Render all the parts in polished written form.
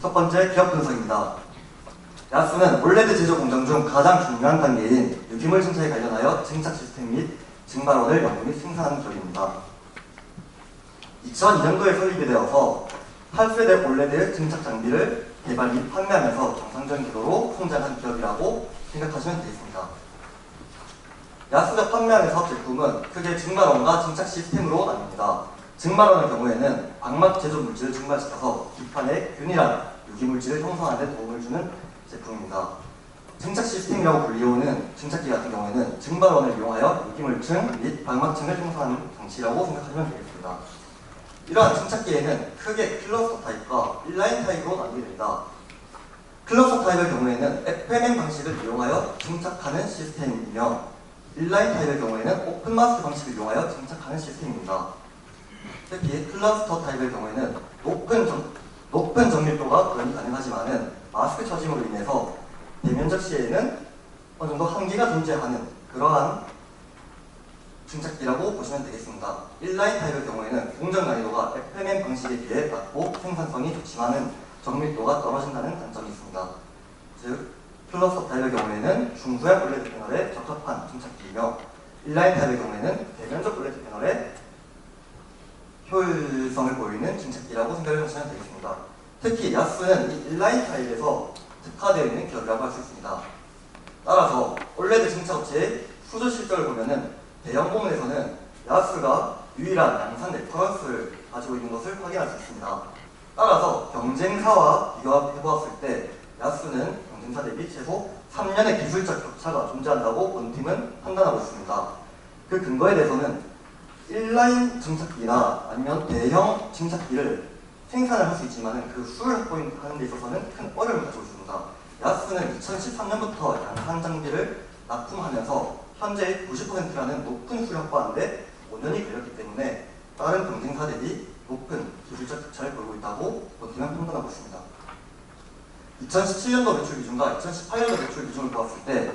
첫 번째, 기업 분석입니다. 야스는 올레드 제조 공정 중 가장 중요한 단계인 유기물 증착에 관련하여 증착 시스템 및 증발원을 연구 및 생산하는 기업입니다. 2002년도에 설립이 되어서 8세대 올레드 증착 장비를 개발 및 판매하면서 정상적인 기도로 성장한 기업이라고 생각하시면 되겠습니다. 야스가 판매하는 사업 제품은 크게 증발원과 증착 시스템으로 나뉩니다. 증발원의 경우에는 광막 제조 물질을 증발시켜서 뒷판에 균일한 유기물질을 형성하는 데 도움을 주는 제품입니다. 증착 시스템이라고 불리우는 증착기 같은 경우에는 증발원을 이용하여 유기물층 및 광막층을 형성하는 장치라고 생각하시면 되겠습니다. 이러한 증착기에는 크게 클러스터 타입과 인라인 타입으로 나뉘게 됩니다. 클러스터 타입의 경우에는 FMM 방식을 이용하여 증착하는 시스템이며 인라인 타입의 경우에는 오픈 마스크 방식을 이용하여 증착하는 시스템입니다. 특히 클러스터 타입의 경우에는 높은 정밀도가 구현이 가능하지만은 마스크 처짐으로 인해서 대면적 시에는 어느 정도 한계가 존재하는 그러한 증착기라고 보시면 되겠습니다. 인라인 타입의 경우에는 공정 난이도가 FMM 방식에 비해 낮고 생산성이 좋지만은 정밀도가 떨어진다는 단점이 있습니다. 즉, 클러스터 타입의 경우에는 중소형 올레드 패널에 적합한 증착기이며 인라인 타입의 경우에는 대면적 올레드 패널에 효율성을 보이는 증착기라고 생각을 하시면 되겠습니다. 특히 야스는 이 인라인 타입에서 특화되어 있는 기업이라고 할 수 있습니다. 따라서 올레드 증착업체의 수주 실적을 보면은 대형 부문에서는 야스가 유일한 양산 레퍼런스를 가지고 있는 것을 확인할 수 있습니다. 따라서 경쟁사와 비교해보았을 때 야스는 경쟁사 대비 최소 3년의 기술적 격차가 존재한다고 본팀은 판단하고 있습니다. 그 근거에 대해서는 인라인 증착기나 아니면 대형 증착기를 생산을 할 수 있지만 그 수를 확보하는 데 있어서는 큰 어려움을 가지고 있습니다. 야스는 2013년부터 양산 장비를 납품하면서 현재 90%라는 높은 수를 확보하는데 5년이 걸렸기 때문에 다른 경쟁사 대비 높은 기술적 격차를 보이고 있다고 본팀은 판단하고 있습니다. 2017년도 매출 기준과 2018년도 매출 기준을 보았을 때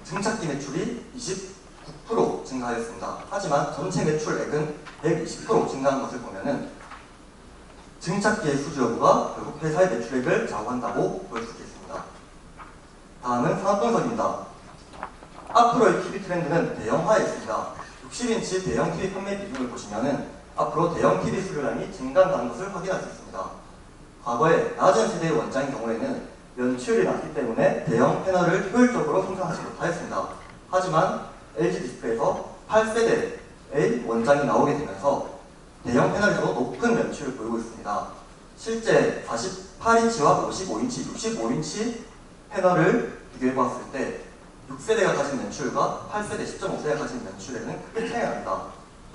증착기 매출이 29% 증가하였습니다. 하지만 전체 매출액은 120% 증가한 것을 보면은 증착기의 수주 여부가 결국 회사의 매출액을 좌우한다고 볼 수 있겠습니다. 다음은 산업 분석입니다. 앞으로의 TV 트렌드는 대형화에 있습니다. 60인치 대형 TV 판매 비중을 보시면은 앞으로 대형 TV 수요량이 증가한다는 것을 확인할 수 있습니다. 과거에 낮은 세대의 원장인 경우에는 연출이 낮기 때문에 대형 패널을 효율적으로 생산하지 못하였습니다. 하지만 LG 디스플레이에서 8세대의 원장이 나오게 되면서 대형 패널에서도 높은 연출을 보이고 있습니다. 실제 48인치와 55인치, 65인치 패널을 비교해보았을 때 6세대가 가진 연출과 8세대, 10.5세대가 가진 연출에는 크게 차이가 납니다.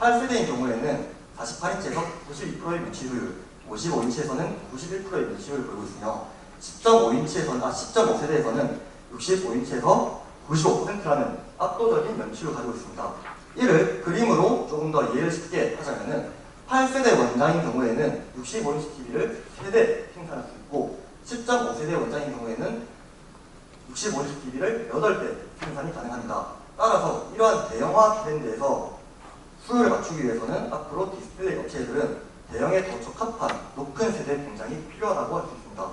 8세대인 경우에는 48인치에서 92%의 매출율, 55인치에서는 91%의 매출율을 보이고 있으며 10.5세대에서는 65인치에서 95%라는 압도적인 매출을 가지고 있습니다. 이를 그림으로 조금 더 이해를 쉽게 하자면은 8세대 원장인 경우에는 65인치 TV를 3대 생산할 수 있고 10.5세대 원장인 경우에는 65인치 TV를 8대 생산이 가능합니다. 따라서 이러한 대형화 트렌드에서 수요를 맞추기 위해서는 앞으로 디스플레이 업체들은 대형에 더 적합한 높은 세대 공장이 필요하다고 할 수 있습니다.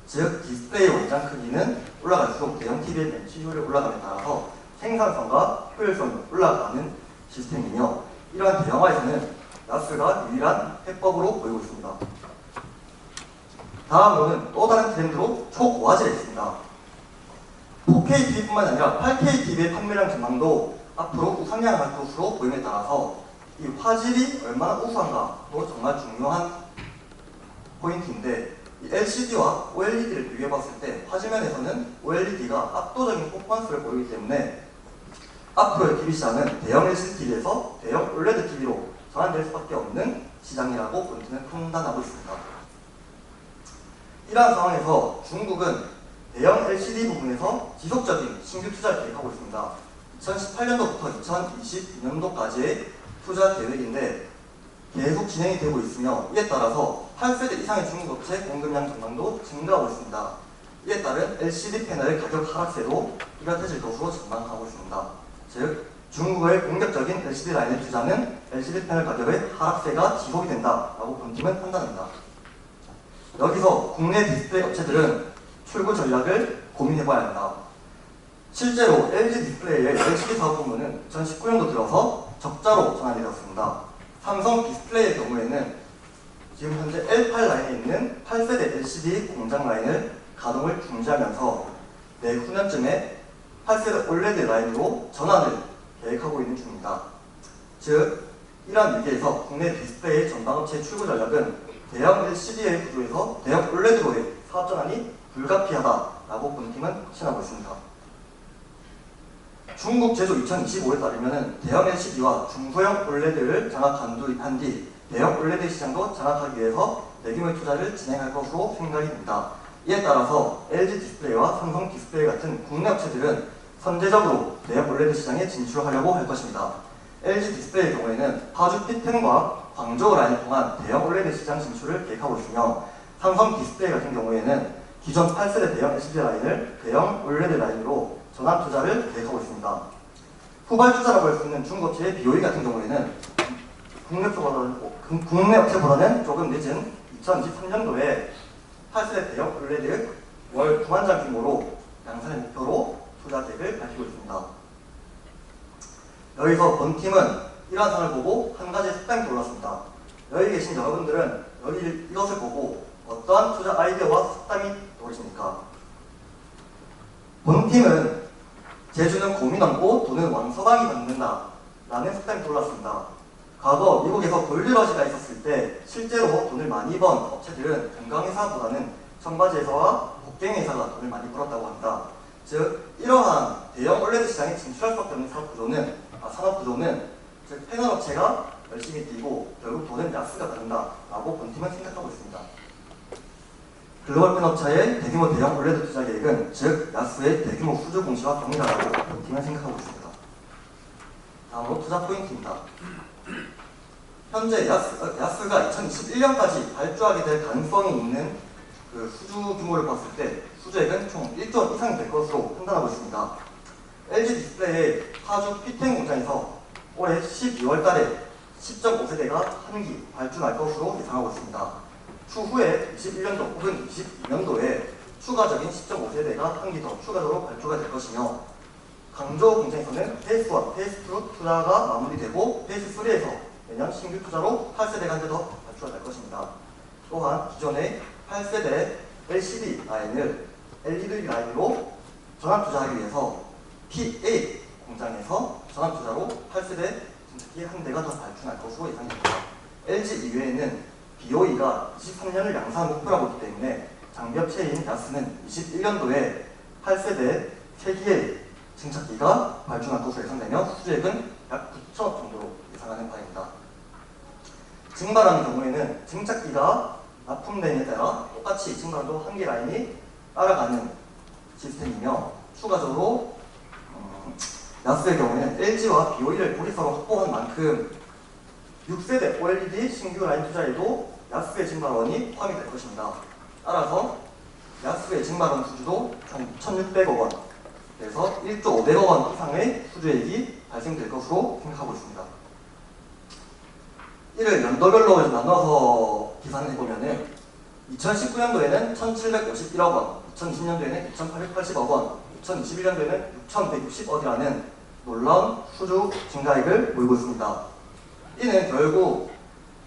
즉, 디스플레이 원장 크기는 올라갈수록 대형 TV의 매출율이 올라감에 따라서 생산성과 효율성이 올라가는 시스템이며 이러한 대형화에서는 야스가 유일한 해법으로 보이고 있습니다. 다음으로는 또 다른 트렌드로 초고화질에 있습니다. 4K TV뿐만 아니라 8K TV의 판매량 전망도 앞으로 우상향할 것으로 보임에 따라서 이 화질이 얼마나 우수한가도 정말 중요한 포인트인데 이 LCD와 OLED를 비교해봤을 때 화질면에서는 OLED가 압도적인 퍼포먼스를 보이기 때문에 앞으로의 TV 시장은 대형 LCD TV에서 대형 OLED TV로 전환될 수밖에 없는 시장이라고 본팀은 판단하고 있습니다. 이러한 상황에서 중국은 대형 LCD 부분에서 지속적인 신규 투자를 계획하고 있습니다. 2018년도부터 2022년도까지의 투자 계획인데 계속 진행이 되고 있으며 이에 따라서 8세대 이상의 중국 업체 공급량 전망도 증가하고 있습니다. 이에 따른 LCD 패널의 가격 하락세도 뚜렷해질 것으로 전망하고 있습니다. 즉, 중국의 공격적인 LCD 라인의 투자는 LCD 패널 가격의 하락세가 지속이 된다라고 본팀은 판단합니다. 여기서 국내 디스플레이 업체들은 출구 전략을 고민해봐야 합니다. 실제로 LG 디스플레이의 LCD 사업 부문은 2019년도 들어서 적자로 전환이 되었습니다. 삼성 디스플레이의 경우에는 지금 현재 L8 라인에 있는 8세대 LCD 공장 라인을 가동을 중지하면서 내후년쯤에 8세대 OLED 라인으로 전환을 계획하고 있는 중입니다. 즉, 이러한 위기에서 국내 디스플레이 전방업체의 출구 전략은 대형 LCD의 구조에서 대형 OLED로의 사업 전환이 불가피하다라고 본팀은 확신하고 있습니다. 중국 제조 2025에 따르면 대형 LCD와 중소형 OLED를 장악한 뒤 대형 OLED 시장도 장악하기 위해서 대규모의 투자를 진행할 것으로 생각이 됩니다. 이에 따라서 LG 디스플레이와 삼성 디스플레이 같은 국내 업체들은 선제적으로 대형 OLED 시장에 진출하려고 할 것입니다. LG 디스플레이의 경우에는 파주 피텐과 광저우 라인을 통한 대형 OLED 시장 진출을 계획하고 있으며 삼성 디스플레이 같은 경우에는 기존 8세대 대형 LCD 라인을 대형 OLED 라인으로 전환 투자를 계획하고 있습니다. 후발 투자라고 할 수 있는 중국 업체의 BOE 같은 경우에는 국내 업체보다는 조금 늦은 2023년도에 8세대 대형 OLED 월 9만 장 규모로 양산의 목표로 투자 계획을 밝히고 있습니다. 여기서 본팀은 이러한 상을 보고 한 가지 숙당이 떠올랐습니다. 여기 계신 여러분들은 이것을 보고 어떠한 투자 아이디어와 숙당이 떠오르십니까? 본팀은 제주는 고민 없고 돈은 왕서방이 받는다 라는 숙당이 떠올랐습니다. 과거 미국에서 골드러시가 있었을 때 실제로 돈을 많이 번 업체들은 건강회사보다는 청바지회사와 복갱회사가 돈을 많이 벌었다고 합니다. 즉 이러한 대형 OLED 시장에 진출할 수밖에 없는 산업구조는 즉 패널 업체가 열심히 뛰고 결국 돈은 야스가 다른다라고 본팀은 생각하고 있습니다. 글로벌 펜업차의 대규모 대형 OLED 투자 계획은 즉 야스의 대규모 수주 공시와 동일하다고 본팀은 생각하고 있습니다. 다음으로 투자 포인트입니다. 현재 야스가 2021년까지 발주하게 될 가능성이 있는 그 수주 규모를 봤을 때 수주액은 총 1조 원 이상이 될 것으로 판단하고 있습니다. LG 디스플레이의 파주 피텐 공장에서 올해 12월 달에 10.5세대가 한 기 발주할 것으로 예상하고 있습니다. 추후에 21년도 혹은 22년도에 추가적인 10.5세대가 한 기 더 추가적으로 발주가 될 것이며 광저우 공장에서는 페이스 1, 페이스 2 투자가 마무리되고 페이스 3에서 내년 신규 투자로 8세대가 한 개 더 발주가 될 것입니다. 또한 기존의 8세대 LCD 라인을 LED 라인으로 전환 투자하기 위해서 PA 공장에서 전환 투자로 8세대 진짜기 한 대가 더 발주할 것으로 예상됩니다. LG 이외에는 BOE가 23년을 양산 목표라고 있기 때문에 장비업체인 야스는 21년도에 8세대 3기의 증착기가 발주할 것으로 예상되며 수주액은 약 9천억 정도로 예상하는 바입니다. 증발하는 경우에는 증착기가 납품됨에 따라 똑같이 증발도 한 개 라인이 따라가는 시스템이며 추가적으로 야스의 경우에는 LG와 BOE를 고리서로 확보한 만큼 6세대 OLED 신규 라인 투자에도 야스의 증발원이 포함이 될 것입니다. 따라서 야스의 증발원 수주도 총 1,600억 원, 그래서 1조 500억 원 이상의 수주액이 발생될 것으로 생각하고 있습니다. 이를 연도별로 나눠서 계산을 해보면 2019년도에는 1,751억 원, 2020년도에는 2,880억 원, 2021년도에는 6,160억이라는 놀라운 수주 증가액을 보이고 있습니다. 이는 결국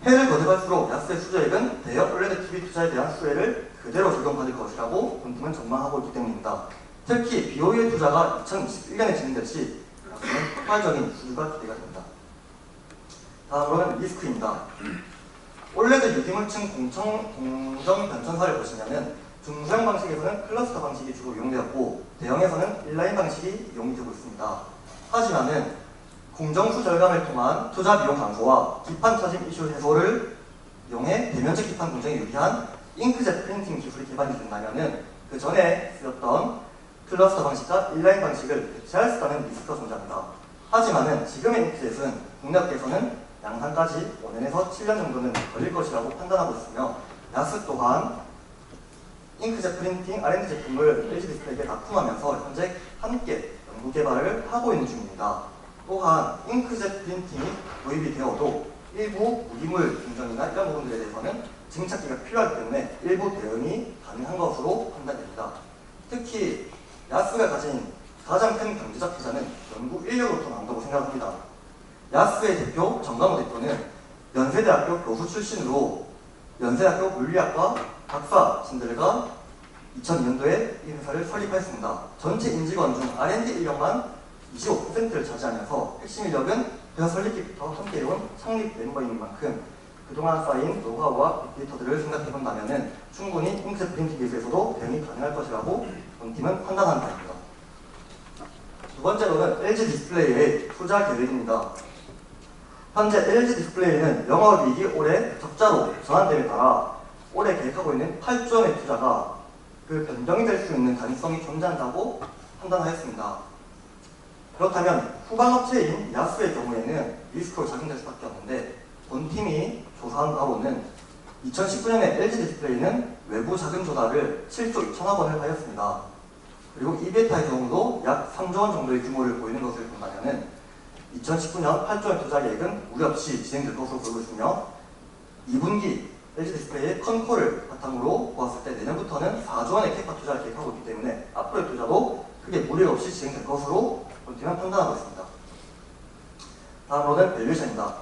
해를 거듭할수록 야스의 수주액은 대형 OLED TV 투자에 대한 수혜를 그대로 적용받을 것이라고 본팀은 전망하고 있기 때문입니다. 특히 BOE의 투자가 2021년에 진행될 시 야스는 폭발적인 수주가 기대가 됩니다. 다음으로는 리스크입니다. OLED 유기물층 공정 변천사를 보시면 중소형 방식에서는 클러스터 방식이 주로 이용되었고 대형에서는 인라인 방식이 이용되고 있습니다. 하지만은 공정수 절감을 통한 투자 비용 감소와 기판 터짐 이슈 해소를 이용해 대면적 기판 공정에 유리한 잉크젯 프린팅 기술이 개발이 된다면 그 전에 쓰였던 클러스터 방식과 인라인 방식을 대체할 수 있다는 리스크가 존재합니다. 하지만은 지금의 잉크젯은 국내 업계에서는 양산까지 5년에서 7년 정도는 걸릴 것이라고 판단하고 있으며 야스 또한 잉크젯 프린팅 R&D 제품을 LG 디스플레이에 납품하면서 현재 함께 연구 개발을 하고 있는 중입니다. 또한 잉크젯 프린팅이 도입이 되어도 일부 무기물 증정이나 이런 부분들에 대해서는 증착기가 필요하기 때문에 일부 대응이 가능한 것으로 판단됩니다. 특히 야스가 가진 가장 큰 경제적 혜자는 연구 인력으로부터 나온다고 생각합니다. 야스의 대표 정강호 대표는 연세대학교 교수 출신으로 연세대학교 물리학과 박사 진들과 2002년도에 이 회사를 설립하였습니다. 전체 임직원 중 R&D 인력만 25%를 차지하면서 핵심 인력은 회사 설립기부터 함께해온 창립 멤버인 만큼 그동안 쌓인 노하우와 빅데이터들을 생각해본다면 충분히 잉크젯 프린팅 기술에서도 대응이 가능할 것이라고 본팀은 판단하는 바입니다. 두 번째로는 LG 디스플레이의 투자 계획입니다. 현재 LG 디스플레이는 영업이익이 올해 적자로 전환됨에 따라 올해 계획하고 있는 8조 원의 투자가 그 변경이 될 수 있는 가능성이 존재한다고 판단하였습니다. 그렇다면 후방업체인 야스의 경우에는 리스크로 작용될 수밖에 없는데 본팀이 조사한 바로는 2019년에 LG 디스플레이는 외부 자금 조달을 7조 2천억 원을 하였습니다. 그리고 이베타의 경우도 약 3조 원 정도의 규모를 보이는 것을 본다면 2019년 8조 원 투자 계획은 무리 없이 진행될 것으로 보이고 있으며 2분기 LG 디스플레이의 컨콜을 바탕으로 보았을 때 내년부터는 4조 원의 캐파 투자를 계획하고 있기 때문에 앞으로의 투자도 크게 무리 없이 진행될 것으로 본팀은 판단하고 있습니다. 다음으로는 밸류에이션입니다.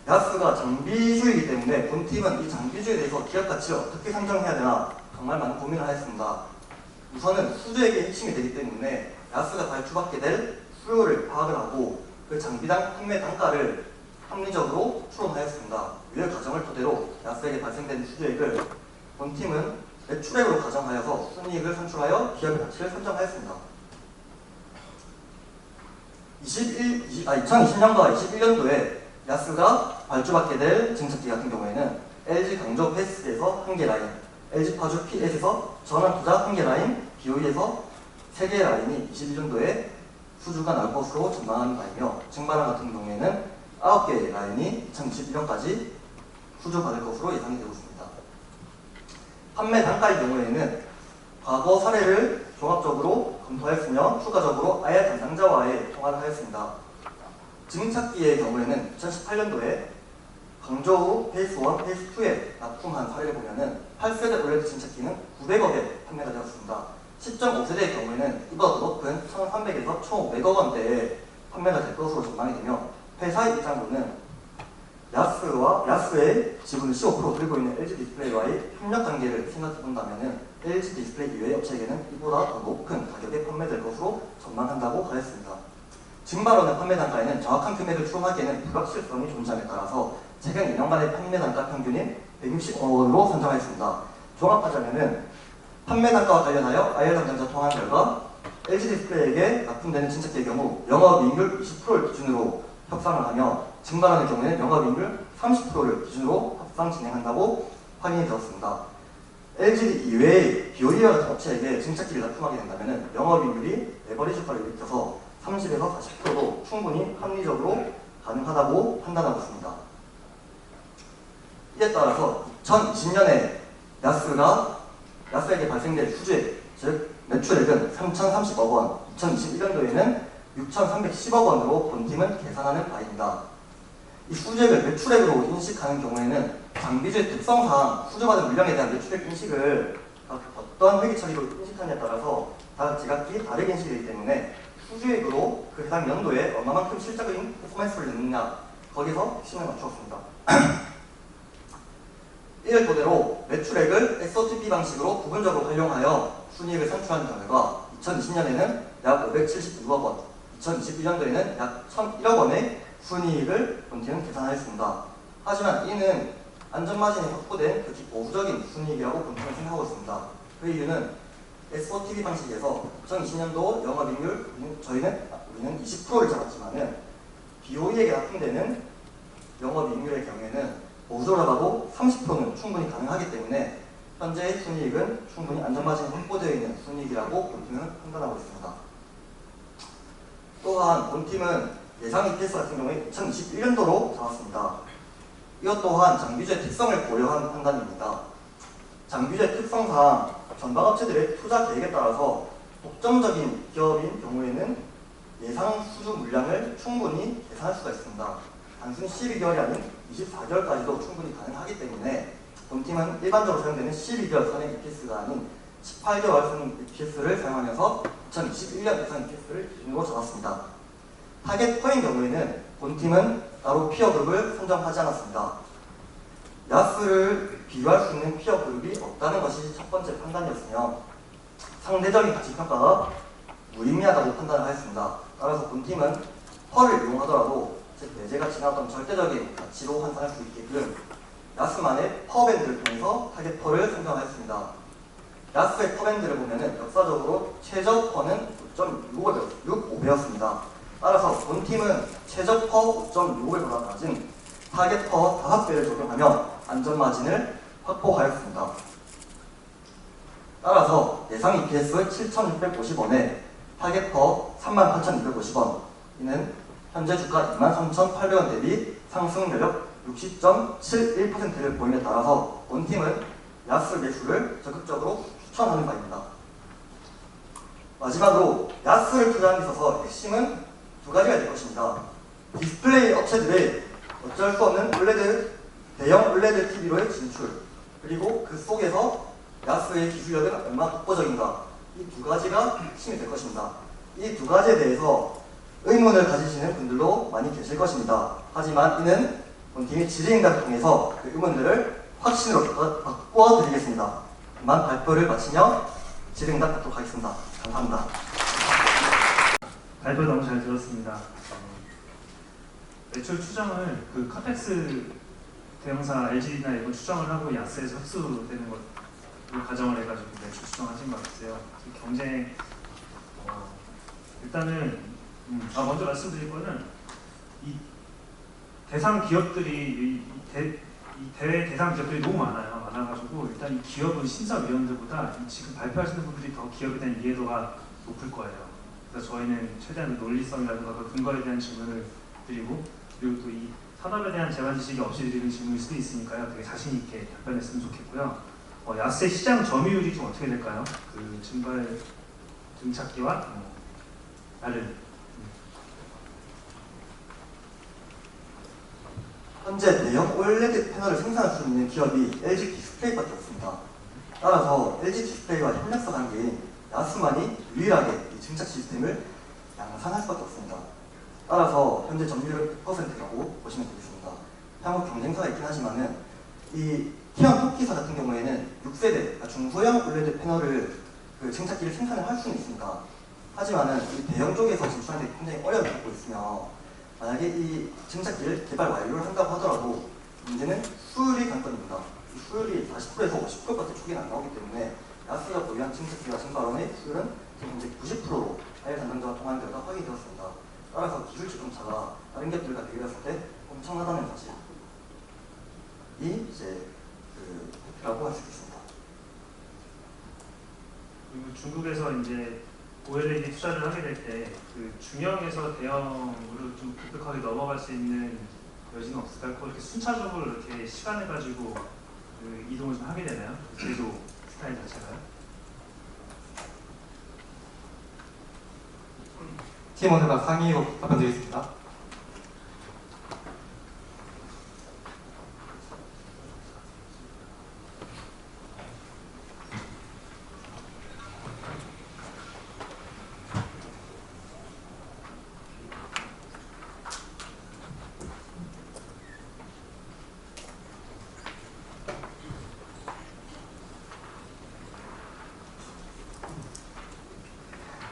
야스가 장비주이기 때문에 본팀은 이 장비주에 대해서 기업 가치를 어떻게 산정해야 되나 정말 많은 고민을 하였습니다. 우선은 수주액의 핵심이 되기 때문에 야스가 발주받게 될 수요를 파악을 하고 그 장비당 판매 단가를 합리적으로 추론하였습니다. 위의 과정을 토대로 야스에게 발생된 수주액을 본팀은 매출액으로 가정하여서 순이익을 산출하여 기업의 가치를 산정하였습니다. 2020년과 2021년도에 야스가 발주받게 될 증착기 같은 경우에는 LG 강조 패스에서 1개 라인, LG 파주 PS에서 전환 투자 1개 라인, BOE에서 3개 라인이 21년도에 수주가 나올 것으로 전망하는 바이며 증발원 같은 경우에는 9개의 라인이 2021년까지 수주받을 것으로 예상이 되고 있습니다. 판매 단가의 경우에는 과거 사례를 종합적으로 검토하였으며 추가적으로 IR 담당자와의 통화를 하였습니다. 증착기의 경우에는 2018년도에 광저우 페이스 1, 페이스 2에 납품한 사례를 보면은 8세대 OLED 증착기는 900억에 판매가 되었습니다. 10.5세대의 경우에는 이보다 더 높은 1,300에서 1,500억 원대에 판매가 될 것으로 전망이 되며 회사의 입장으로는 야스의 지분을 15% 들고 있는 LG 디스플레이와의 협력 관계를 생각해 본다면 LG 디스플레이 이외의 업체에게는 이보다 더 높은 가격에 판매될 것으로 전망한다고 하였습니다. 증발원의 판매 단가에는 정확한 금액을 추론하기에는 불확실성이 존재함에 따라서 최근 2년간의 판매 단가 평균인 160억 원으로 선정하였습니다. 종합하자면은 판매 단가와 관련하여 IR 담당자 통화한 결과 LG 디스플레이에게 납품되는 증착기의 경우 영업이익률 20%를 기준으로 협상을 하며 증발원의 경우에는 영업이익률 30%를 기준으로 협상 진행한다고 확인이 되었습니다. LG 이외의 BOE와 같은 업체에게 증착기를 납품하게 된다면 영업이익률이 레버리지 효과를 일으켜서 30에서 40%도 충분히 합리적으로 가능하다고 판단하고 있습니다. 이에 따라서 2020년에 야스에게 발생될 수주액, 즉 매출액은 3,030억 원, 2021년도에는 6,310억 원으로 본팀은 계산하는 바입니다. 이 수주액을 매출액으로 인식하는 경우에는 장비주의 특성상 수주받은 물량에 대한 매출액 인식을 어떤 회계 처리로 인식하느냐에 따라서 제각기 다르게 인식이 되기 때문에 수주액으로 그 해당 연도에 얼마만큼 실적인 퍼포먼스를 내느냐 거기서 핵심을 맞추었습니다. 이를 토대로 매출액을 SOTP 방식으로 부분적으로 활용하여 순이익을 산출한 결과 2020년에는 약 576억 원, 2021년도에는 약 1,001억 원의 순이익을 본팀은 계산하였습니다. 하지만 이는 안전마진이 확보된 극히 보수적인 순이익이라고 본팀은 생각하고 있습니다. 그 이유는 SOTP 방식에서 2020년도 영업이익률 우리는 20%를 잡았지만은 BOE에게 납품되는 영업이익률의 경우에는 보수적으로 봐도 30%는 충분히 가능하기 때문에 현재의 순이익은 충분히 안전마진이 확보되어 있는 순이익이라고 본팀은 판단하고 있습니다. 또한 본팀은 예상 EPS 같은 경우에 2021년도로 잡았습니다. 이것 또한 장비주의 특성을 고려한 판단입니다. 장비주의 특성상 전방업체들의 투자 계획에 따라서 독점적인 기업인 경우에는 예상 수주 물량을 충분히 계산할 수가 있습니다. 단순 12개월이 아닌 24개월까지도 충분히 가능하기 때문에 본팀은 일반적으로 사용되는 12개월 선행 EPS가 아닌 18개월 선행 EPS를 사용하면서 2021년 예상 EPS를 기준으로 잡았습니다. 타겟 퍼인 경우에는 본팀은 따로 피어 그룹을 선정하지 않았습니다. 야스를 비교할 수 있는 피어 그룹이 없다는 것이 첫 번째 판단이었으며 상대적인 가치평가가 무의미하다고 판단을 하였습니다. 따라서 본팀은 퍼를 이용하더라도 내재가 지나왔던 절대적인 가치로 환산할 수 있게끔 야스만의 퍼밴드를 통해서 타겟 퍼를 선정하였습니다. 야스의 퍼밴드를 보면은 역사적으로 최저 퍼는 5.65배였습니다. 따라서 본팀은 최저 퍼 5.65배보다 낮은 타겟 퍼 5배를 적용하며 안전마진을 확보하였습니다. 따라서 예상 EPS 7,650원에 타겟 퍼 38,250원, 이는 현재 주가 23,800원 대비 상승 여력 60.71%를 보임에 따라서 본팀은 야스 매수를 적극적으로 추천하는 바입니다. 마지막으로 야스를 투자하는 데 있어서 핵심은 두 가지가 될 것입니다. 디스플레이 업체들의 어쩔 수 없는 대형 OLED TV로의 진출, 그리고 그 속에서 야스의 기술력은 얼마나 독보적인가, 이 두 가지가 핵심이 될 것입니다. 이 두 가지에 대해서 의문을 가지시는 분들도 많이 계실 것입니다. 하지만 이는 본팀이 질의응답을 통해서 그 의문들을 확신으로 바꾸어 드리겠습니다. 이만 발표를 마치며 질의응답 받도록 하겠습니다. 감사합니다. 발표 너무 잘 들었습니다. 매출 추정을 그 카펙스 대형사 LG나 이거 추정을 하고 야스에서 흡수되는 것을 가정을 해가지고 매출 추정하신 것 같아요. 경쟁 일단은 먼저 말씀드릴 거는 이 대상 기업들이 이 대회 대상 기업들이 너무 많아가지고 일단 이 기업은 심사위원들보다 지금 발표하시는 분들이 더 기업에 대한 이해도가 높을 거예요. 그래서 저희는 최대한 논리성이라든가 그 근거에 대한 질문을 드리고, 그리고 또 이 산업에 대한 재반 지식이 없이 드리는 질문일 수도 있으니까요. 되게 자신 있게 답변했으면 좋겠고요. 야스의 시장 점유율이 좀 어떻게 될까요? 그 증발 등착기와 다른 현재 대형 OLED 패널을 생산할 수 있는 기업이 LG 디스플레이밖에 없습니다. 따라서 LG 디스플레이와 협력사 관계인 야스만이 유일하게 이 증착 시스템을 양산할 수밖에 없습니다. 따라서 현재 점유율은 100%라고 보시면 되겠습니다. 향후 경쟁사가 있긴 하지만은 이 티안 토끼사 같은 경우에는 6세대, 그러니까 중소형 OLED 패널을 그 증착기를 생산을 할 수는 있습니다. 하지만은 이 대형 쪽에서 진출하는 데 굉장히 어려움을 겪고 있으며, 만약에 이 증착기를 개발 완료를 한다고 하더라도 문제는 수율이 관건입니다. 이 수율이 40%에서 50%까지 초기는 안 나오기 때문에 야스가 보유한 증착기와 증발원의 수율은 현재 90%로 하일 담당자와 통화한 결과 확인되었습니다. 따라서 기술 주동차가 다른 기업들과 대결했을 때 엄청나다는 사실이 이제 라고 할 수 있습니다. 그리고 중국에서 이제 OLED 투자를 하게 될 때 그 중형에서 대형으로 좀 급격하게 넘어갈 수 있는 여지는 없을까요? 그렇게 순차적으로 이렇게 시간을 가지고 그 이동을 좀 하게 되나요? 제조 스타일 자체가요? 팀원들과 상의로 답변드리겠습니다.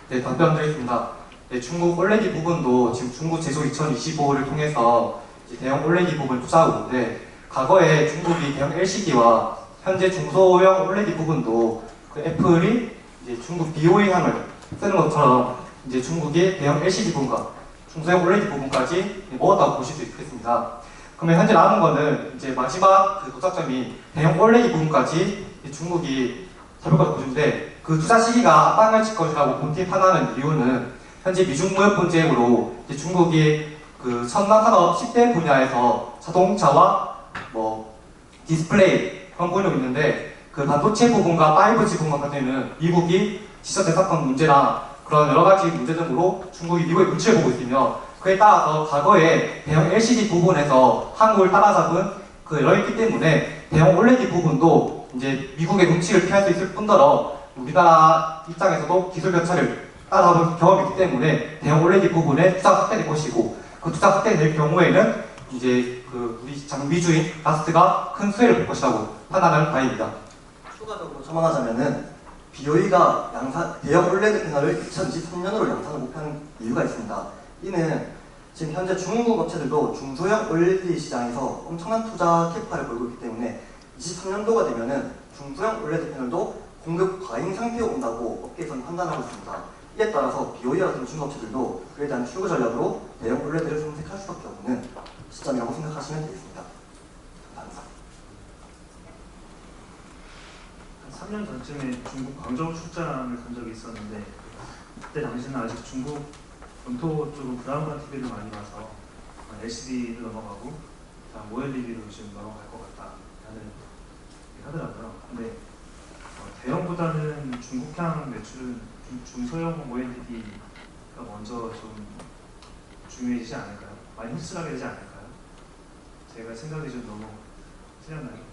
네, 답변드리겠습니다. 네, 중국 OLED 부분도 지금 중국 제조 2025를 통해서 이제 대형 OLED 부분을 투자하고 있는데, 과거에 중국이 대형 LCD와 현재 중소형 OLED 부분도 그 애플이 이제 중국 BOE함을 쓰는 것처럼 이제 중국이 대형 LCD 부분과 중소형 OLED 부분까지 먹었다고 보실 수 있겠습니다. 그러면 현재 남은 거는 이제 마지막 그 도착점이 대형 OLED 부분까지 중국이 잡을 것으로 보시는데, 그 투자 시기가 앞방을 칠 것이라고 본팀 판단하는 이유는 현재 미중 무역 분쟁으로 이제 중국이 그 첨단 산업 10대 분야에서 자동차와 뭐 디스플레이 그런 분야가 있는데, 그 반도체 부분과 5G 부분 같은 경우는 미국이 지적 대사권 문제나 그런 여러 가지 문제 등으로 중국이 미국의 눈치를 보고 있으며, 그에 따라서 과거에 대형 LCD 부분에서 한국을 따라잡은 그 여있기 때문에 대형 OLED 부분도 이제 미국의 눈치를 피할 수 있을 뿐더러 우리나라 입장에서도 기술 격차를 따라잡은 경험이 있기 때문에 대형 OLED 부분에 투자가 확대될 것이고 그 투자 확대될 경우에는 이제 그 우리 장비주인 라스트가 큰 수혜를 볼 것이라고 판단하는 바입니다. 추가적으로 첨언하자면은 BOE가 대형 OLED 패널을 2023년으로 양산을 목표하는 이유가 있습니다. 이는 지금 현재 중국 업체들도 중소형 OLED 시장에서 엄청난 투자 캐파를 벌고 있기 때문에 23년도가 되면은 중소형 OLED 패널도 공급 과잉 상태에 온다고 업계에서는 판단하고 있습니다. 이에 따라서 BOE 같은 중국 업체들도 그에 대한 출구 전략으로 대형 OLED를 선택할 수밖에 없는 시점이라고 생각하시면 되겠습니다. 감사합니다. 한 3년 전쯤에 중국 광저우 출장을 간 적이 있었는데 그때 당시는 아직 중국 본토 쪽은 브라운관 TV를 많이 봐서 LCD를 넘어가고 다음 OLED로 지금 넘어갈 것 같다라는 얘기 하더라고요. 근데 대형보다는 중국향 매출은 중소형 OLED가 먼저 좀 중요해지지 않을까요? 많이 흡수하게 되지 않을까요? 제가 생각이 좀 너무 틀렸나요?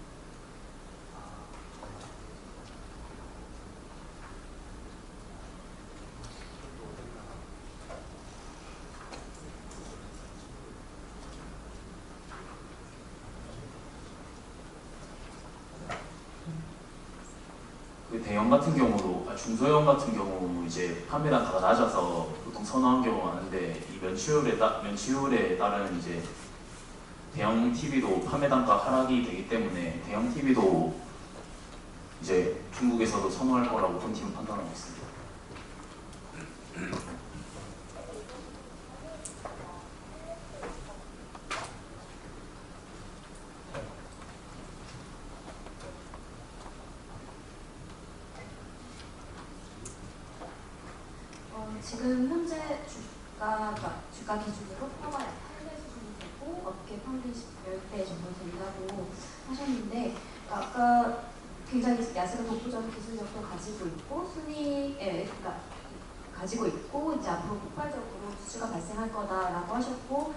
그 대형 같은 경우도 중소형 같은 경우 이제 판매 단가가 낮아서 보통 선호한 경우가 많은데 이 면치율에 따른 이제 대형 TV도 판매 단가 하락이 되기 때문에 대형 TV도 이제 중국에서도 선호할 거라고 본 팀은 판단하고 있습니다. 지금 현재 주가 기준으로 파가 약 8배 수준이 되고 업계 평균 10배 정도 된다고 하셨는데 아까 굉장히 야스가 독보적인 기술력도 가지고 있고 가지고 있고 이제 앞으로 폭발적으로 수주가 발생할 거다라고 하셨고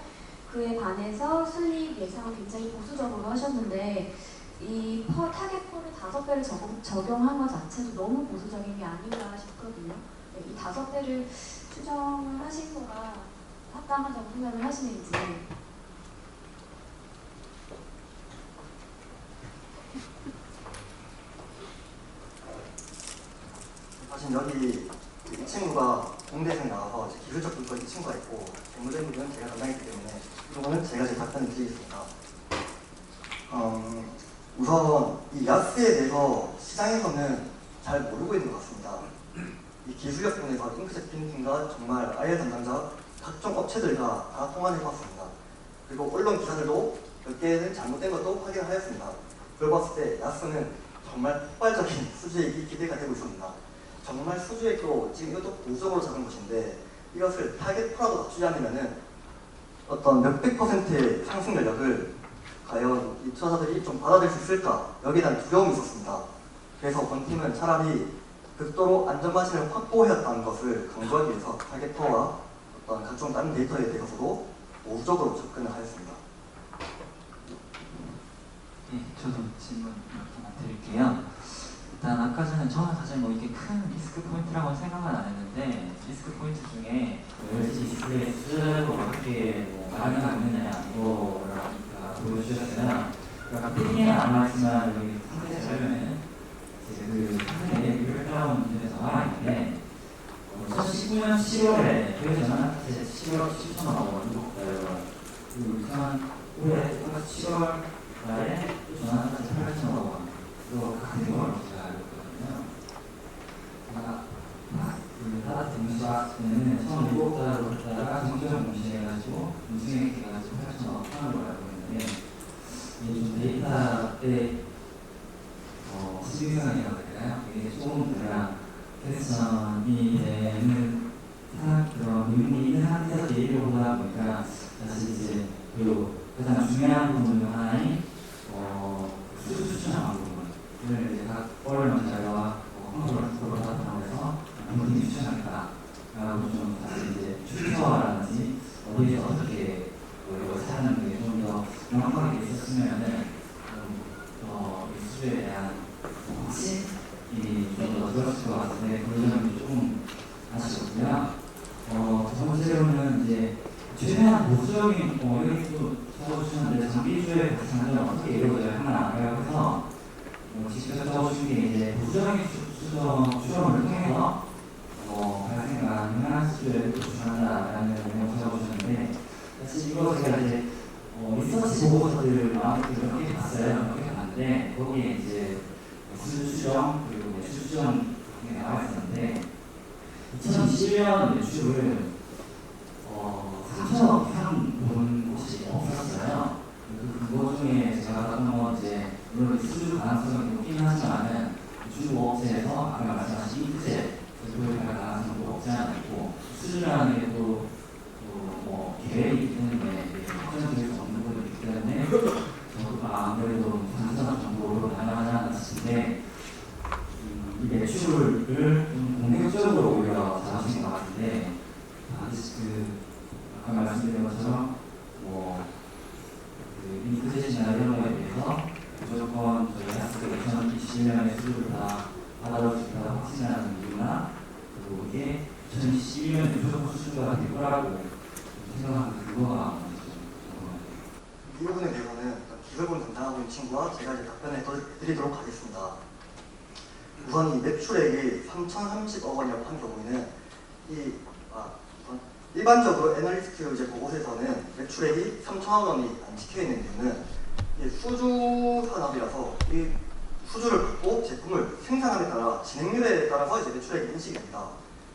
그에 반해서 순이익 예상을 굉장히 보수적으로 하셨는데 이 타겟포를 5배를 적용한 것 자체도 너무 보수적인 게 아닌가 싶거든요. 이 5배를 추정을 하신 거가 합당하다고 생각을 하시는지. 사실 여기 이 친구가 공대생이 나와서 이제 기술적 분과 이 친구가 있고 재무적인 부분은 제가 담당했기 때문에 이 부분은 제가 제 답변을 드리겠습니다. 우선 이 야스에 대해서 시장에서는 잘 모르고 있는 것 같습니다. 이 기술력 분에서 잉크젯 프린팅과 정말 IR 담당자 각종 업체들과 다 통화를 해봤습니다. 그리고 언론 기사들도 몇 개는 잘못된 것도 확인하였습니다. 그걸 봤을 때 야스는 정말 폭발적인 수주액이 기대가 되고 있습니다. 정말 수주액도 지금 이것도 보수적으로 잡은 것인데 이것을 타겟프라도 낮추지 않으면은 어떤 몇백 %의 상승 전략을 과연 이 투자자들이 좀 받아들일 수 있을까 여기에 대한 두려움이 있었습니다. 그래서 본팀은 차라리 극도로 안전마진을 확보해왔다는 것을 강조하기 위해서 타겟퍼와 어떤 각종 다른 데이터에 대해서도 보수적으로 접근을 하였습니다. 네, 저도 질문 하나 드릴게요. 일단 아까 전에 저는 사실 뭐 이게 큰 리스크 포인트라고 생각은 안 했는데 리스크 포인트 중에 LG 디스플레이 투자자로 어떻게 뭐 가능하느냐 이거를 보여주셨어요. 약간 PD에는 안 나왔지만 여기 상세 자료에는 이제 그 상세 브레이크다운에서 나와 있는데 2019년 10월에 저희 전화한테 10월 10천 원 그리고 올해 똑같이 10월 달에 전화한테 8천 원 그거 같은 걸 제가 알고 있거든요. 하다 등수학은 처음 7달러로 했다가 정점 공시해가지고 인증해가지고 8천 원 하는 걸 알고 있는데 이게 좀 데이터 때 시중성이라고 할까요? 이게 조금 그냥 캐릭션이 되는 그런 의미 있는 상태에서 얘기를 보다 보니까 사실 이제 그리고 가장 중요한 부분 중 하나인 수출장 부분을 이제 각 언론 자료와 홍보를 바탕으로 해서 본인이 추천하겠다라고 좀 사실 이제 출처라든지 어디에서 수주에 대한 확신이 좀더 들었을 것 같은데 그런 점이 조금 아쉽거든요. 두 번째로는 이제 최대한 보수적인 여기 또 적어주셨는데 장비주의 장점은 어떻게 이루어져야 하나라고 해서 직접 적어주신 게 이제 보수적인 수정을 통해서 발생한 현안 수주를 조사한다라는 내용을 적어주셨는데 사실 이거 제가 이제 리서치 보고서들을 몇 개 봤어요. 몇 개 봤는데 거기에 이제 수주 추정 그리고 매출 추정 나와 있었는데 2021년 매출을 3천억 이상 본 곳이 없었어요. 그거 중에 제가 봤던 건 이제 물론 수주 가능성이 높긴 하지만은 중국 업체에서 아까 말씀하신 인크제 그걸 갈 가능성도 없지 않아 있고 수주라는 게 또 뭐 계획이 있기 때문에 확정적일 수 없는 부분이 있기 때문에 저도 아무래도 장선 정보로 가능하지 않았을 텐데 이 매출을 좀 공격적으로 오히려 잡으신 것 같은데 아까 말씀드린 것처럼 인크제 시나리오에 대해서 무조건 저희 학생들 2021년에 수주를 다 받아올 수 있다고 확신하는 이유나 그리고 이게 2021년에 무조건 수주가 될 거라고 생각하는 그거가 이 부분에 대해서는 기술본 담당하고 있는 친구와 제가 이제 답변을 드리도록 하겠습니다. 우선 이 매출액이 3,030억 원이라고 한 경우에는 일반적으로 애널리스트 이제 보고서에서는 매출액이 3,000억 원이 안 찍혀 있는 이유는 수주 산업이라서 이 수주를 받고 제품을 생산함에 따라 진행률에 따라서 이제 매출액이 인식이 됩니다.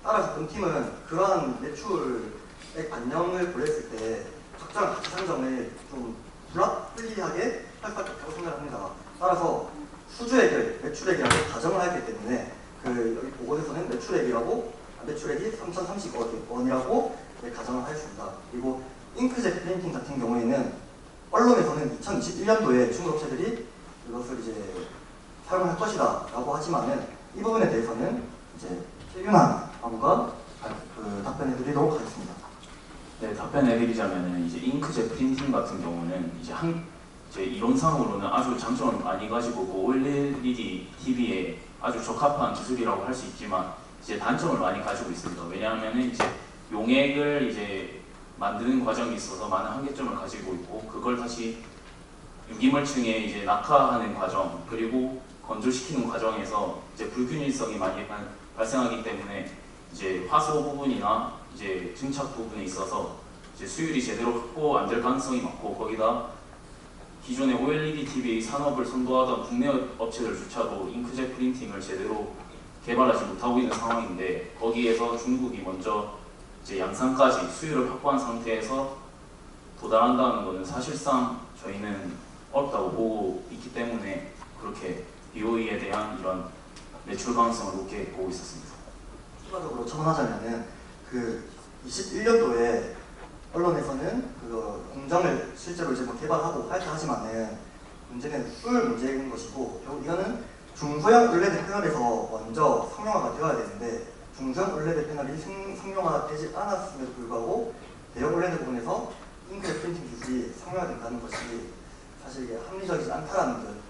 따라서 본팀은 그러한 매출액 반영을 고려했을 때 적절한 가치 산정을 좀 불합리하게 할 수밖에 없다고 생각합니다. 따라서 수주액을 매출액이라고 가정을 하기 때문에 여기 보고서에서는 매출액이 3,030억 원이라고 가정을 하였습니다. 그리고 잉크젯 프린팅 같은 경우에는 언론에서는 2021년도에 중국 업체들이 이것을 이제 사용할 것이다라고 하지만은 이 부분에 대해서는 이제 최윤환 아무가 답변해 드리도록 하겠습니다. 네, 답변해 드리자면은 이제 잉크젯 프린팅 같은 경우는 이제 이론상으로는 아주 장점을 많이 가지고 OLED TV에 아주 적합한 기술이라고 할 수 있지만 이제 단점을 많이 가지고 있습니다. 왜냐하면은 이제 용액을 이제 만드는 과정이 있어서 많은 한계점을 가지고 있고 그걸 다시 유기물층에 이제 낙하하는 과정 그리고 건조시키는 과정에서 이제 불균일성이 많이 발생하기 때문에 이제 화소 부분이나 이제 증착 부분에 있어서 이제 수율이 제대로 확보 안 될 가능성이 많고 거기다 기존의 OLED TV 산업을 선도하던 국내 업체들조차도 잉크젯 프린팅을 제대로 개발하지 못하고 있는 상황인데 거기에서 중국이 먼저 이제 양산까지 수율을 확보한 상태에서 도달한다는 것은 사실상 저희는 어렵다고 보고 있기 때문에 그렇게 BOE에 대한 이런 매출 가능성을 높게 보고 있었습니다. 추가적으로 첨언하자면은 21년도에 언론에서는 공정을 실제로 이제 개발하고 하지만은 문제는 수율 문제인 것이고 결국 이거는 중소형 OLED 패널에서 먼저 상용화가 되어야 되는데 중소형 OLED 패널이 상용화되지 않았음에도 불구하고 대형 OLED 부분에서 잉크젯 프린팅 기술이 상용화된다는 것이 사실 이게 합리적이지 않다는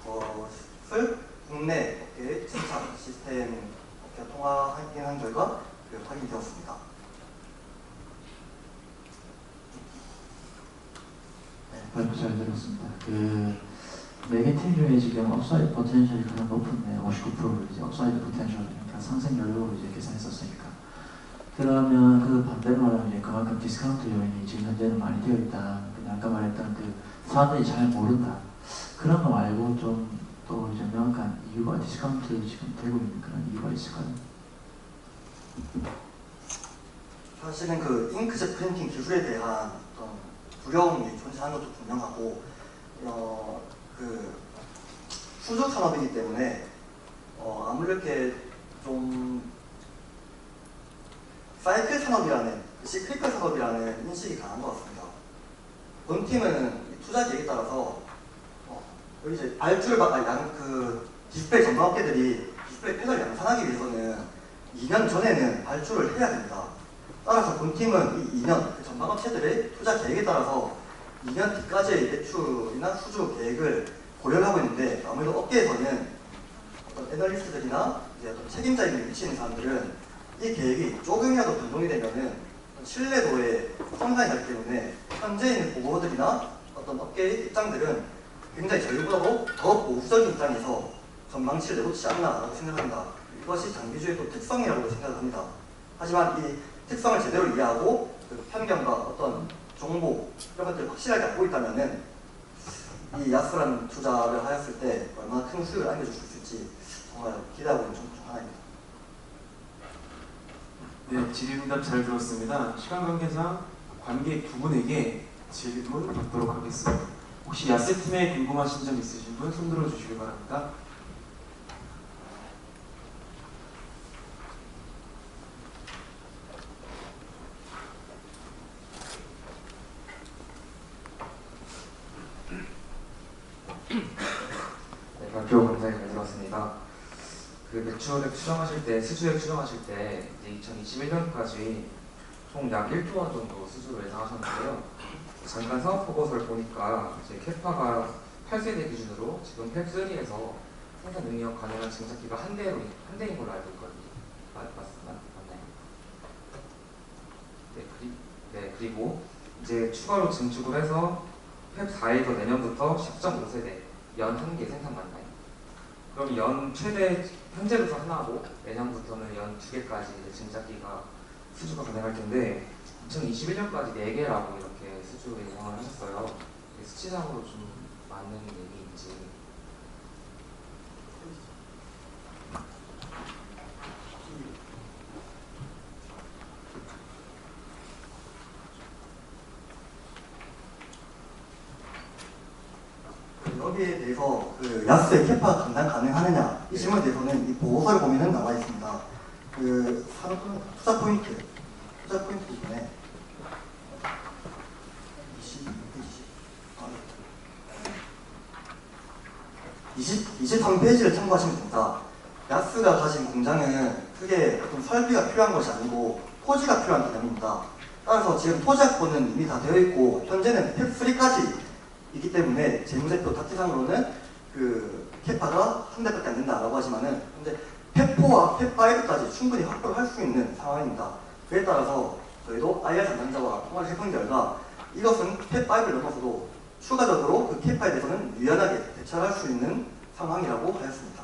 것을 국내 업계의 생산 시스템 업계 통화한 결과 확인되었습니다. 발표 잘 들었습니다. 네게티브의 지금 업사이드 포텐셜이 가장 높은데 59%를 이제 업사이드 포텐셜 그러니까 상승 연료로 이제 계산했었으니까 그러면 그 반대로 말하면 이제 그만큼 디스카운트 요인이 지금 현재는 많이 되어 있다. 그냥 아까 말했던 사람들이 잘 모른다. 그런 거 말고 좀 또 이제 명확한 이유가 디스카운트 지금 되고 있는 그런 이유가 있을까요? 사실은 잉크젯 프린팅 기술에 대한 어떤 두려움이 존재하는 것도 분명하고 수주 산업이기 때문에 아무래도 이렇게 좀 사이클 산업이라는 시크릿 산업이라는 인식이 강한 것 같습니다. 본 팀은 투자 계획에 따라서 여기 이제 발주를 디스플레이 전방 업계들이 디스플레이 패널 양산하기 위해서는 2년 전에는 발주를 해야 됩니다. 따라서 본 팀은 이 2년 전방 업체들의 투자 계획에 따라서 2년 뒤까지의 매출이나 수주 계획을 고려를 하고 있는데 아무래도 업계에서는 어떤 애널리스트들이나 이제 어떤 책임자 있는 위치에 있는 사람들은 이 계획이 조금이라도 변동이 되면은 신뢰도에 성장이 되기 때문에 현재 있는 보고들이나 어떤 업계의 입장들은 굉장히 저희보다도 더 보수적인 입장에서 전망치를 내놓지 않나라고 생각합니다. 이것이 장기주의 또 특성이라고 생각합니다. 하지만 이 특성을 제대로 이해하고 그 편견과 어떤 정보 이런 것들을 확실하게 알고 있다면은 이 야스라는 투자를 하였을 때 얼마나 큰 수익을 안겨줄 수 있을지 정말 기대하고 있는 중 하나입니다. 네, 질의응답 잘 들었습니다. 시간 관계상 관객 두 분에게 질문 받도록 하겠습니다. 혹시 야스팀에 궁금하신 점 있으신 분 손 들어주시기 바랍니다. 네, 발표 감사히 잘 들었습니다. 그 매출액 추정하실 때, 수주액 추정하실 때 이제 2021년까지 총 약 1조 원 정도 수주를 예상하셨는데요. 잠깐 사업 보고서를 보니까 이제 캐파가 8세대 기준으로 지금 팹3에서 생산 능력 가능한 증착기가 한 대인 걸로 알고 있거든요. 맞나요? 네, 그리고 이제 추가로 증축을 해서 팹4에서 내년부터 10.5세대 연 1개 생산 맞나요? 그럼 연 최대 현재부터 하나고 내년부터는 연 2개까지 이제 증착기가 수주가 가능할 텐데 2021년까지 4개라고 이렇게 수주 예상을 하셨어요. 이게 수치상으로 좀 맞는 얘기인지. 여기에 대해서 그 야스의 캐파 감당 가능하느냐 이 질문에 대해서는 이 보고서를 보면은 나와 있습니다. 그 투자 포인트 부분에 23페이지를 참고하시면 됩니다. 야스가 가진 공장은 크게 어떤 설비가 필요한 것이 아니고 토지가 필요한 개념입니다. 따라서 지금 토지 확보는 이미 다 되어 있고 현재는 팹3까지 있기 때문에 재무제표 다트상으로는 그 캐파가 한 대밖에 안 된다라고 하지만은 현재 팹4와 팹5까지 충분히 확보를 할 수 있는 상황입니다. 그에 따라서 저희도 IR 담당자와 통화를 해본 결과 이것은 팹5를 넘어서도 추가적으로 그 캐파에 대해서는 유연하게 대처할 수 있는 상황이라고 하였습니다.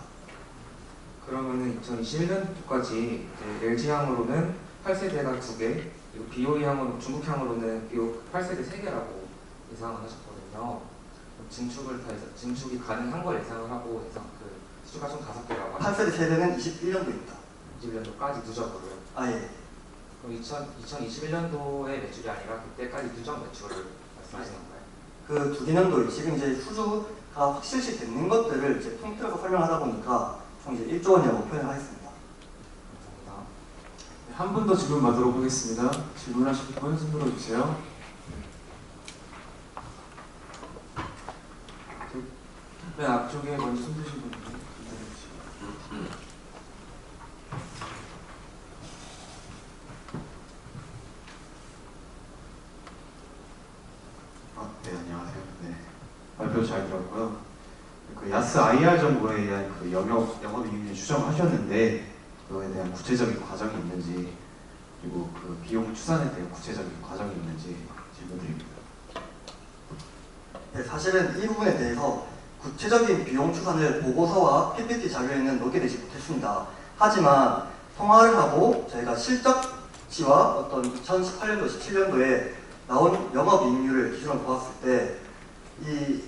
그러면은 2021년도까지 LG향으로는 8세대가 2개, 그리고 BOE향으로 중국향으로는 8세대 3개라고 예상을 하셨거든요. 증축이 가능한 걸 예상을 하고 해서 그 수주가 총 5개라고 8세대 세대는 21년도입니다. 21년도까지 누적으로요. 아 예. 그럼 2021년도의 매출이 아니라 그때까지 누적 매출을 말씀하시는 건가요? 그 두 개년도에 지금 이제 수주가 확실시 되는 것들을 이제 통틀어서 설명하다 보니까 총 이제 1조 원이라고 표현을 하였습니다. 감사합니다. 네, 한 분 더 질문 받도록 하겠습니다. 질문하실 분 손 들어주세요. 맨 앞쪽에 먼저 손 드신 분들 기다려주시고. 네, 안녕하세요. 네, 발표 잘 들었고요. 그 야스 IR 정보에 대한 그 영업이익률 추정하셨는데 그거에 대한 구체적인 과정이 있는지 그리고 그 비용 추산에 대한 구체적인 과정이 있는지 질문드립니다. 네, 사실은 이 부분에 대해서 구체적인 비용 추산을 보고서와 PPT 자료에는 넣게 되지 못했습니다. 하지만 통화를 하고 저희가 실적치와 어떤 2018년도, 17년도에 나온 영업이익률을 기준으로 보았을 때 이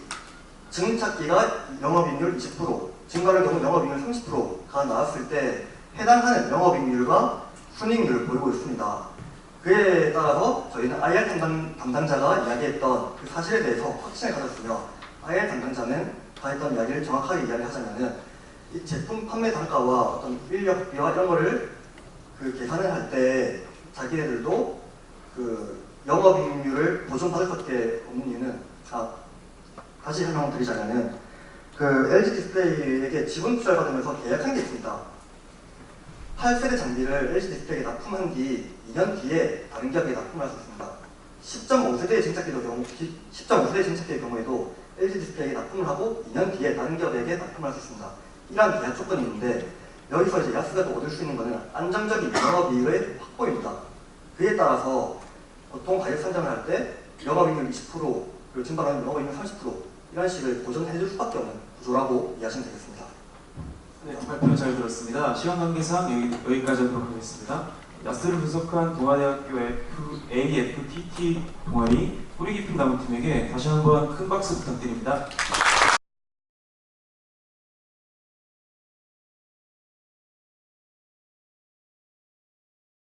증착기가 영업이익률 20%, 증가를 경우 영업이익률 30%가 나왔을 때 해당하는 영업이익률과 순이익률을 보이고 있습니다. 그에 따라서 저희는 IR 담당자가 이야기했던 그 사실에 대해서 확신을 가졌으며 IR 담당자는 다 했던 이야기를 정확하게 이야기를 하자면은 이 제품 판매 단가와 어떤 인력비와 이런 거를 그 계산을 할 때 자기네들도 그 영업이익률을 보존받을 수밖에 없는 이유는 다시 설명을 드리자면은 그 LG 디스플레이에게 지분 투자를 받으면서 계약한 게 있습니다. 8세대 장비를 LG 디스플레이에 납품한 뒤 2년 뒤에 다른 기업에 납품할 수 있습니다. 10.5세대의 증착기의 경우에도 LG 디스플레이에 납품을 하고 2년 뒤에 다른 기업에게 납품을 할 수 있습니다. 이러한 계약 조건이 있는데 여기서 이제 야스가 또 얻을 수 있는 것은 안정적인 영업이익의 확보입니다. 그에 따라서 보통 가격 산정을 할 때 영업이익률 20%, 그리고 증발하는 영업이익률 30% 이런 식을 보존해 줄 수밖에 없는 구조라고 이해하시면 되겠습니다. 네, 발표 잘 들었습니다. 시간 관계상 여기까지 하도록 하겠습니다. 야스를 분석한 동아대학교 AFPT 동아리 뿌리 깊은 나무팀에게 다시 한번 큰 박수 부탁드립니다.